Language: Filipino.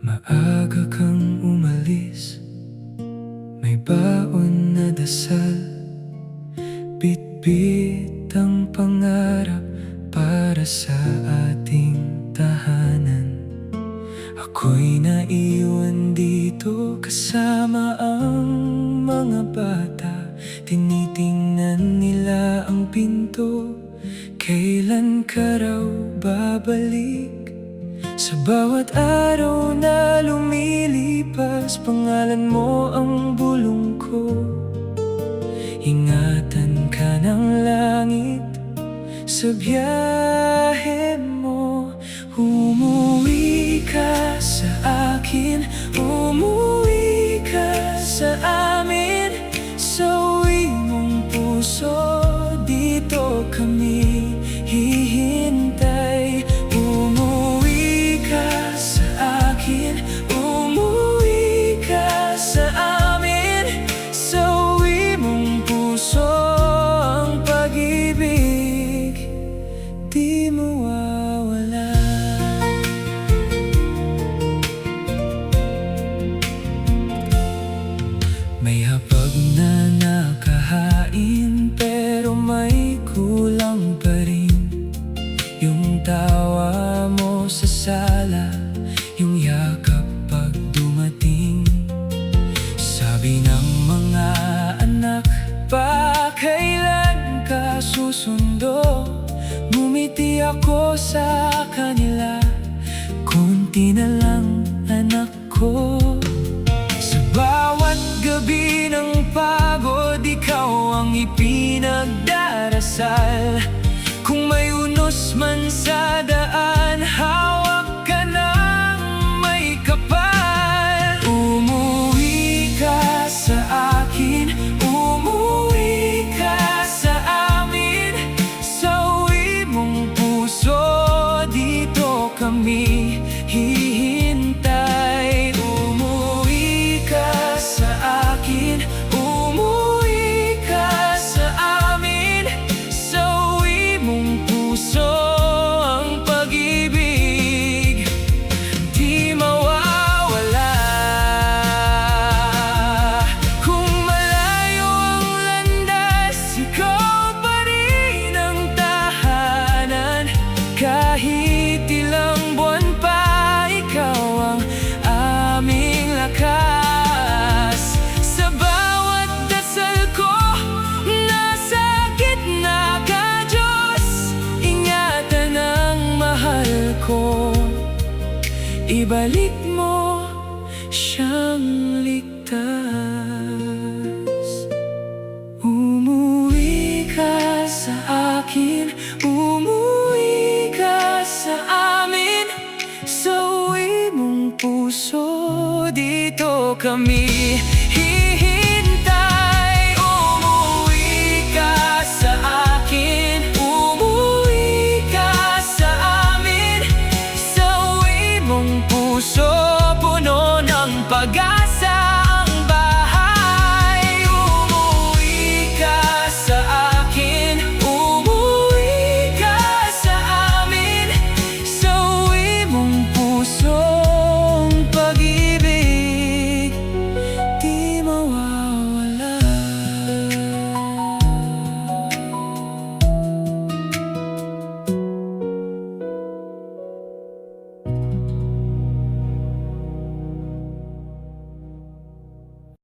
Maaga kang umalis, may baon na dasal, bitbit ang pangarap para sa ating tahanan. Ako'y naiwan dito kasama ang mga bata. Tinitingnan nila ang pinto, kailan ka raw babalik? Sa bawat araw na lumilipas, pangalan mo ang bulong ko. Ingatan ka ng langit sa biyahe mo. Umuwi ka sa akin, umuwi ka sa amin. Sa uwi mong puso, dito kami hihintay. Umuwi ka sa akin, umuwi ka sa amin. Sa uwi mong puso, ang pag-ibig di mawawala. May hapag na nakahain, pero may kulang pa rin. Yung tawa mo sa sala, yung yakap pag dumating. Sabi ng mga anak, pa kailan ka susundo? Ngumiti ako sa kanila, konti na lang anak ko. Sa bawat gabi ng pagod, ikaw ang ipinagdarasal. Kung may unos man sa daan, hawak ka ng may kapal. Umuwi ka sa akin, umuwi ka sa amin. Sa uwi mong puso, dito kami hihintay. Umuwi ka sa akin, umuwi ka sa amin. Sa uwi mong puso, ang pag-ibig di mawawala. Kung malayo ang landas, ikaw pa rin ang tahanan. Kahit ilang buwan pa, ikaw ang aming lakas. Sa bawat dasal ko, nasa gitna ka, Diyos. Ingatan ang mahal ko, ibalik mo siyang ligtas. Umuwi ka sa akin, umuwi ka sa amin. Sa uwi mong puso, dito kami hihintay. Umuwi ka sa akin, umuwi ka sa amin. Sa uwi mong puso, puno ng pag-asa.